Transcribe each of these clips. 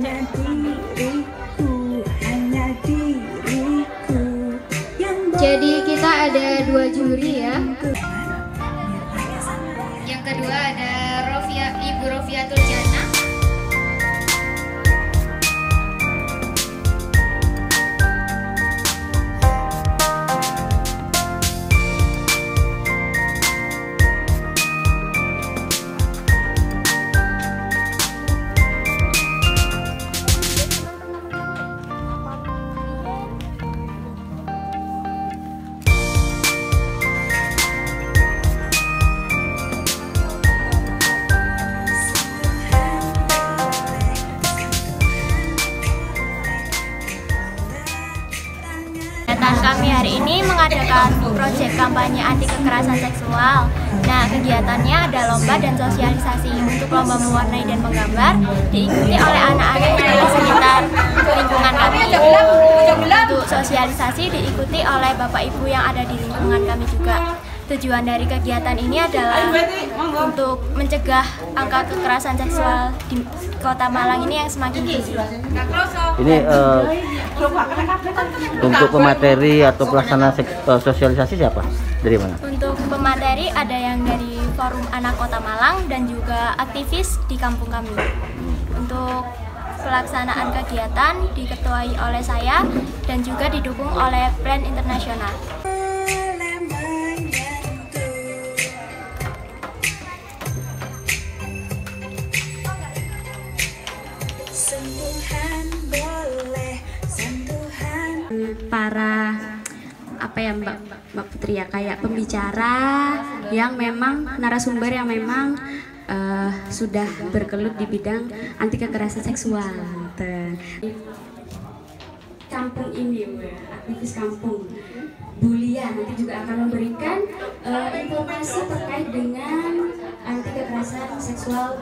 hanya diriku yang Jadi kita ada 2 juri ya. Yang kedua ada Ibu Rofiatul Jana. Kami hari ini mengadakan proyek kampanye anti kekerasan seksual. Nah, kegiatannya ada lomba dan sosialisasi. Untuk lomba mewarnai dan menggambar diikuti oleh anak-anak dari sekitar lingkungan kami. Untuk sosialisasi diikuti oleh Bapak Ibu yang ada di lingkungan kami juga. Tujuan dari kegiatan ini adalah untuk mencegah angka kekerasan seksual di Kota Malang ini yang semakin tinggi. Ini untuk pemateri atau pelaksana sosialisasi siapa? Dari mana? Untuk pemateri ada yang dari Forum Anak Kota Malang dan juga aktivis di kampung kami. Untuk pelaksanaan kegiatan diketuai oleh saya dan juga didukung oleh Plan Internasional. Para Mbak Putri ya, kayak pembicara yang memang narasumber yang memang sudah bergelut di bidang anti kekerasan seksual. Kampung ini, aktivis kampung Bulia nanti juga akan memberikan informasi terkait dengan anti kekerasan seksual.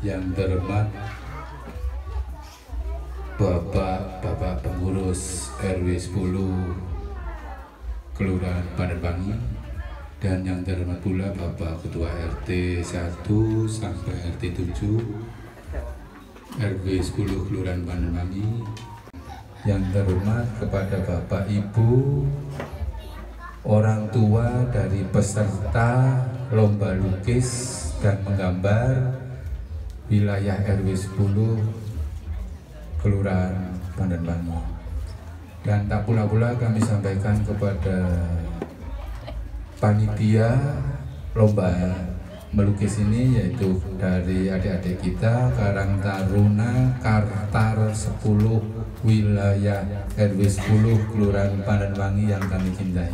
Yang terhormat Bapak pengurus RW 10 Kelurahan Pandanbangi, dan yang terhormat pula Bapak Ketua RT 1 sampai RT 7 RW 10 Kelurahan Pandanbangi, yang terhormat kepada Bapak Ibu orang tua dari peserta lomba lukis dan menggambar wilayah RW 10 Kelurahan Pandanbangi. Dan tak pula kami sampaikan kepada panitia lomba melukis ini, yaitu dari adik-adik kita Karang Taruna Kartar 10 wilayah RW 10 Kelurahan Pandanbangi yang kami cintai.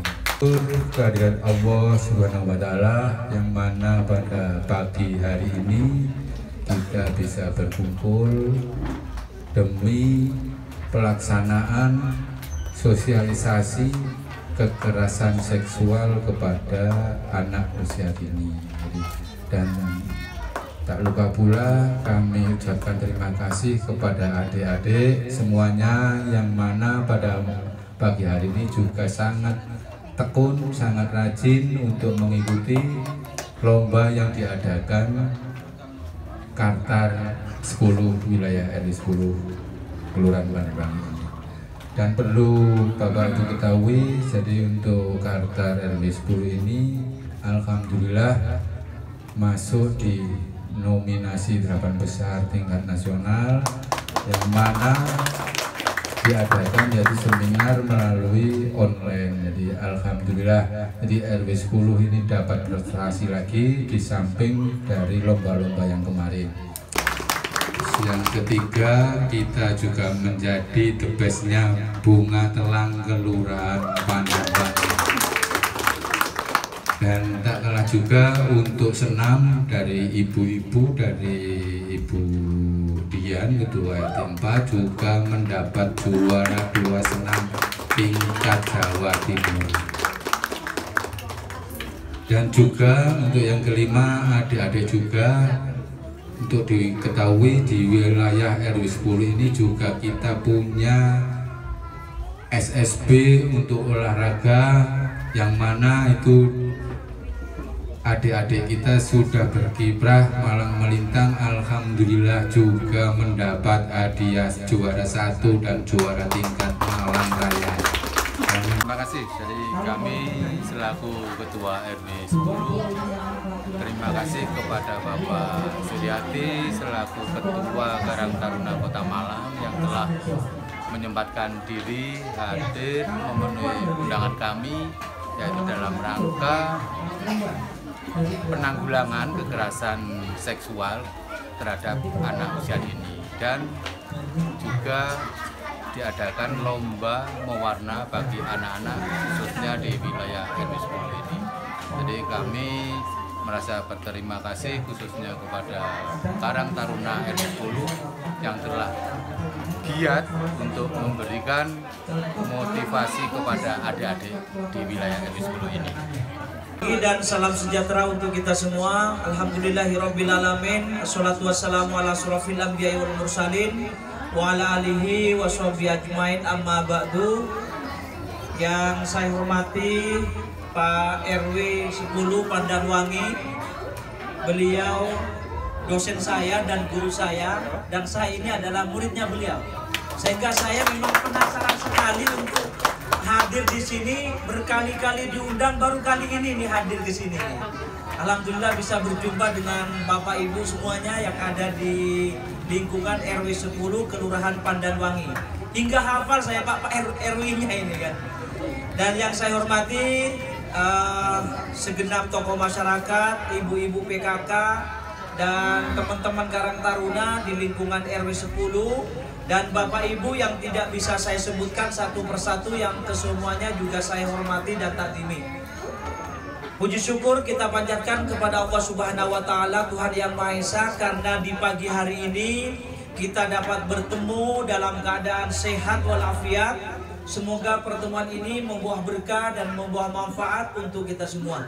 Kehadirat Allah Subhanahu wa Ta'ala, yang mana pada pagi hari ini kita bisa berkumpul demi pelaksanaan sosialisasi kekerasan seksual kepada anak usia dini. Dan tak lupa pula kami ucapkan terima kasih kepada adik-adik semuanya yang mana pada pagi hari ini juga sangat tekun, sangat rajin untuk mengikuti lomba yang diadakan Kartar 10 wilayah RW 10 Kelurahan Pandanbangi. Dan perlu Bapak Ibu ketahui, jadi untuk Kartar RW 10 ini alhamdulillah masuk di nominasi 8 besar tingkat nasional, yang mana diadakan yaitu seminar melalui online. Jadi alhamdulillah, jadi RW 10 ini dapat prestasi lagi di samping dari lomba-lomba yang kemarin. Yang ketiga, kita juga menjadi the bestnya Bunga Telang Kelurahan Pandanbangi. Dan tak kalah juga untuk senam dari ibu-ibu, dari Ibu Dian Ketua RT 4 juga mendapat juara 2 senam tingkat Jawa Timur. Dan juga untuk yang kelima, adik-adik juga untuk diketahui di wilayah RW 10 ini juga kita punya SSB untuk olahraga, yang mana itu adik-adik kita sudah berkiprah malang melintang. Alhamdulillah juga mendapat hadiah juara 1 dan juara tingkat Malang Raya. Terima kasih dari kami selaku Ketua RW 10. Terima kasih kepada Bapak Suryati selaku Ketua Karang Taruna Kota Malang yang telah menyempatkan diri hadir memenuhi undangan kami, yaitu dalam rangka penanggulangan kekerasan seksual terhadap anak usia dini, dan juga diadakan lomba mewarna bagi anak-anak khususnya di wilayah RW 10 ini. Jadi kami merasa berterima kasih khususnya kepada Karang Taruna RW 10 yang telah giat untuk memberikan motivasi kepada adik-adik di wilayah RW 10 ini. Dan salam sejahtera untuk kita semua. Alhamdulillahirrabbilalamin. Assalatu wassalamu ala asrofil anbiya'i wal mursalin wa ala alihi wa sahbihi ajmain, amma ba'du. Yang saya hormati Pak RW 10 Pandanwangi, beliau dosen saya dan guru saya, dan saya ini adalah muridnya beliau. Sehingga saya memang penasaran sekali untuk hadir di sini, berkali-kali diundang, baru kali ini nih hadir di sini. Alhamdulillah bisa berjumpa dengan Bapak Ibu semuanya yang ada di lingkungan RW 10 Kelurahan Pandanwangi. Hingga hafal saya Pak RW-nya ini kan. Dan yang saya hormati segenap tokoh masyarakat, ibu-ibu PKK, dan teman-teman Karang Taruna di lingkungan RW 10, dan Bapak Ibu yang tidak bisa saya sebutkan satu persatu, yang kesemuanya juga saya hormati dan takdimi. Puji syukur kita panjatkan kepada Allah Subhanahu wa Ta'ala, Tuhan Yang Maha Esa, karena di pagi hari ini kita dapat bertemu dalam keadaan sehat walafiat. Semoga pertemuan ini membuah berkah dan membuah manfaat untuk kita semua.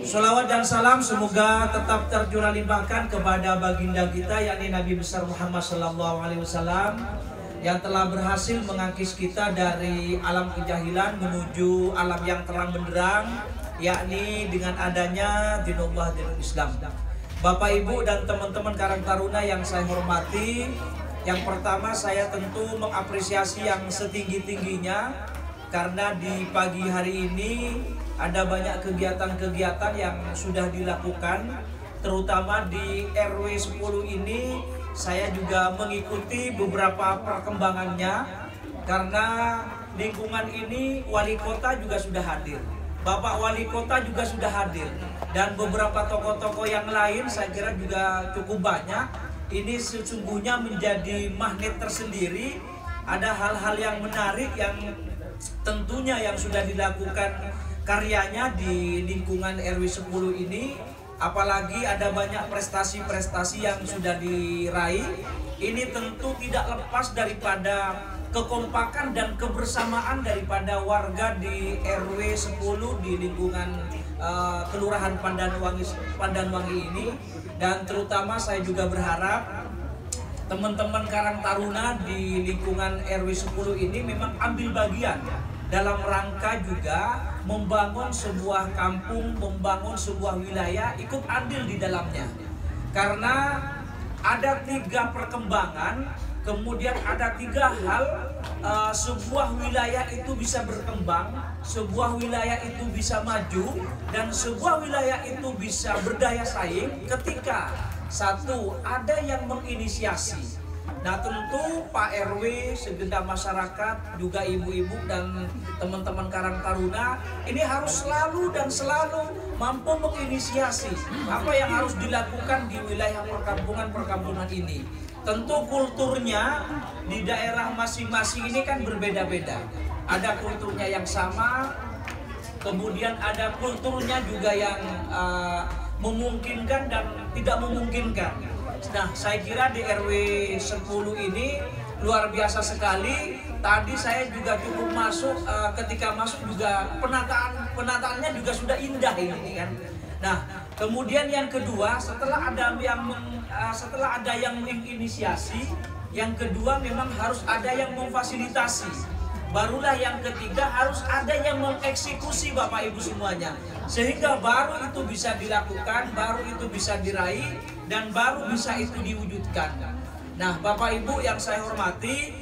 Sholawat dan salam semoga tetap tercurah limpahkan kepada baginda kita, yakni Nabi besar Muhammad SAW, yang telah berhasil mengangkis kita dari alam kejahilan menuju alam yang terang benderang, yakni dengan adanya dinullah dinul Islam. Bapak Ibu dan teman-teman Karang Taruna yang saya hormati, yang pertama saya tentu mengapresiasi yang setinggi-tingginya karena di pagi hari ini ada banyak kegiatan-kegiatan yang sudah dilakukan, terutama di RW 10 ini. Saya juga mengikuti beberapa perkembangannya karena lingkungan ini wali kota juga sudah hadir, Bapak Wali Kota juga sudah hadir, dan beberapa tokoh-tokoh yang lain saya kira juga cukup banyak. Ini sesungguhnya menjadi magnet tersendiri. Ada hal-hal yang menarik yang tentunya yang sudah dilakukan karyanya di lingkungan RW 10 ini. Apalagi ada banyak prestasi-prestasi yang sudah diraih. Ini tentu tidak lepas daripada kekompakan dan kebersamaan daripada warga di RW 10 di lingkungan Kelurahan Pandanwangi ini. Dan terutama saya juga berharap teman-teman Karang Taruna di lingkungan RW 10 ini memang ambil bagian dalam rangka juga membangun sebuah kampung, membangun sebuah wilayah, ikut andil di dalamnya. Karena ada 3 perkembangan, kemudian ada 3 hal. Sebuah wilayah itu bisa berkembang, sebuah wilayah itu bisa maju, dan sebuah wilayah itu bisa berdaya saing ketika satu, ada yang menginisiasi. Nah tentu Pak RW, segenap masyarakat, juga ibu-ibu dan teman-teman Karang Taruna ini harus selalu dan selalu mampu menginisiasi apa yang harus dilakukan di wilayah perkampungan-perkampungan ini. Tentu kulturnya di daerah masing-masing ini kan berbeda-beda. Ada kulturnya yang sama, kemudian ada kulturnya juga yang memungkinkan dan tidak memungkinkan. Nah, saya kira di RW 10 ini luar biasa sekali. Tadi saya juga cukup masuk, ketika masuk juga penataannya juga sudah indah ini kan. Nah, kemudian yang kedua, setelah ada yang setelah ada yang menginisiasi, yang kedua memang harus ada yang memfasilitasi. Barulah yang ketiga harus ada yang mengeksekusi Bapak Ibu semuanya. Sehingga baru itu bisa dilakukan, baru itu bisa diraih, dan baru bisa itu diwujudkan. Nah Bapak Ibu yang saya hormati,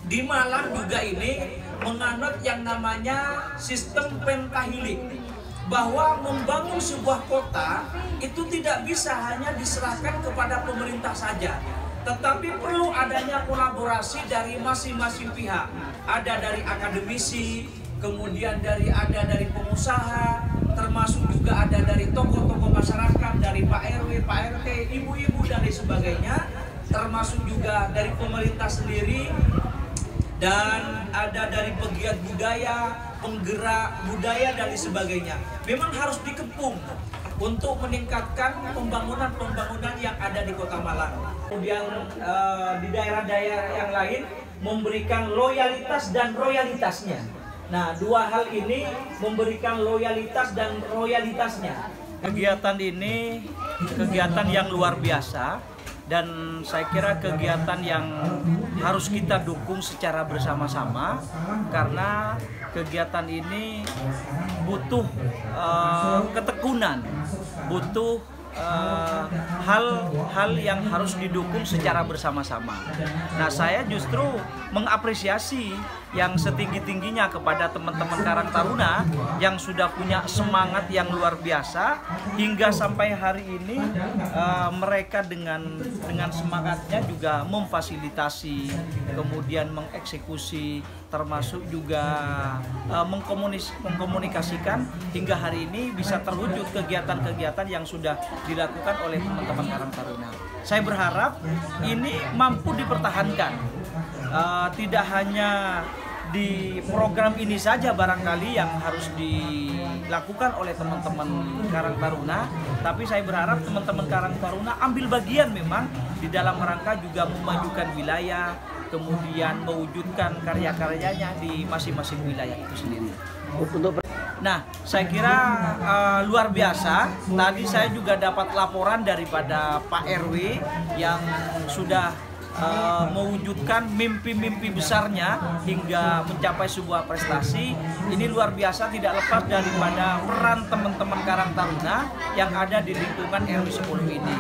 di Malang juga ini menganut yang namanya sistem pentahilik. Bahwa membangun sebuah kota itu tidak bisa hanya diserahkan kepada pemerintah saja, tetapi perlu adanya kolaborasi dari masing-masing pihak. Ada dari akademisi, kemudian ada dari pengusaha, termasuk juga ada dari tokoh-tokoh masyarakat, dari Pak RW, Pak RT, ibu-ibu dan lain sebagainya, termasuk juga dari pemerintah sendiri, dan ada dari pegiat budaya, penggerak budaya dan lain sebagainya. Memang harus dikepung untuk meningkatkan pembangunan yang ada di Kota Malang. Kemudian di daerah-daerah yang lain memberikan loyalitas dan royalitasnya. Nah, dua hal ini memberikan loyalitas dan royalitasnya. Kegiatan ini kegiatan yang luar biasa, dan saya kira kegiatan yang harus kita dukung secara bersama-sama, karena kegiatan ini butuh ketekunan, butuh hal yang harus didukung secara bersama-sama. Nah, saya justru mengapresiasi yang setinggi-tingginya kepada teman-teman Karang Taruna yang sudah punya semangat yang luar biasa hingga sampai hari ini. Mereka dengan semangatnya juga memfasilitasi, kemudian mengeksekusi, termasuk juga mengkomunikasikan hingga hari ini bisa terwujud kegiatan-kegiatan yang sudah dilakukan oleh teman-teman Karang Taruna. Saya berharap ini mampu dipertahankan, tidak hanya di program ini saja barangkali yang harus dilakukan oleh teman-teman Karang Taruna, tapi saya berharap teman-teman Karang Taruna ambil bagian memang di dalam rangka juga memajukan wilayah, kemudian mewujudkan karya-karyanya di masing-masing wilayah itu sendiri. Nah, saya kira luar biasa. Tadi saya juga dapat laporan daripada Pak RW yang sudah mewujudkan mimpi-mimpi besarnya hingga mencapai sebuah prestasi. Ini luar biasa, tidak lepas daripada peran teman-teman Karang Taruna yang ada di lingkungan RW 10 ini.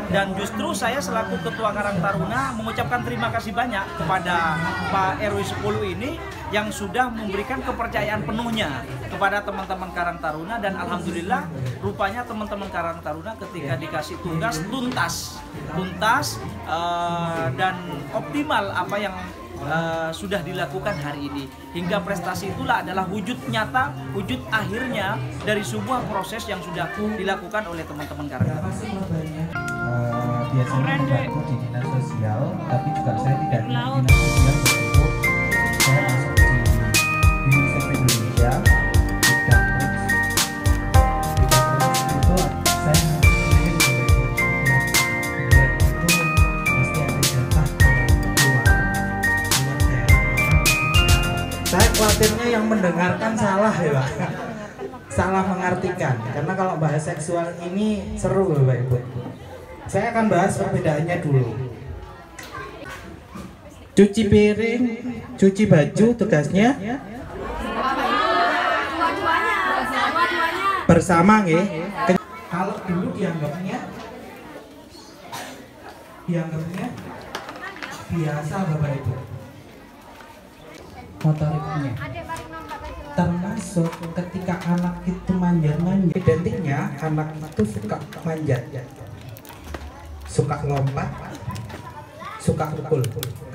Dan justru saya selaku Ketua Karang Taruna mengucapkan terima kasih banyak kepada Pak RW 10 ini yang sudah memberikan kepercayaan penuhnya kepada teman-teman Karang Taruna, dan alhamdulillah rupanya teman-teman Karang Taruna ketika dikasih tugas tuntas dan optimal apa yang sudah dilakukan hari ini, hingga prestasi itulah adalah wujud nyata, wujud akhirnya dari sebuah proses yang sudah dilakukan oleh teman-teman Karang Taruna. Biasanya membantu di dinas sosial, tapi juga saya tidak di dinas sosial begitu. Saya masuk di UNICEF Indonesia, bidang itu saya itu mesti ada jatah keluar daerah. Saya khawatirnya yang mendengarkan salah ya Pak, salah mengartikan, karena kalau bahas seksual ini seru Bapak Ibu. Saya akan bahas perbedaannya dulu. Cuci piring, cuci baju tugasnya bersama nggih. Kalau dulu dianggapnya biasa Bapak Ibu. Motoriknya termasuk ketika anak itu manjat-manjat, identiknya anak itu suka manjat, suka lompat, suka pukul.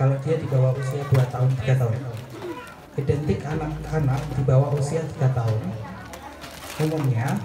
Kalau dia di bawah usia 2 tahun, 3 tahun. Identik anak-anak di bawah usia 3 tahun umumnya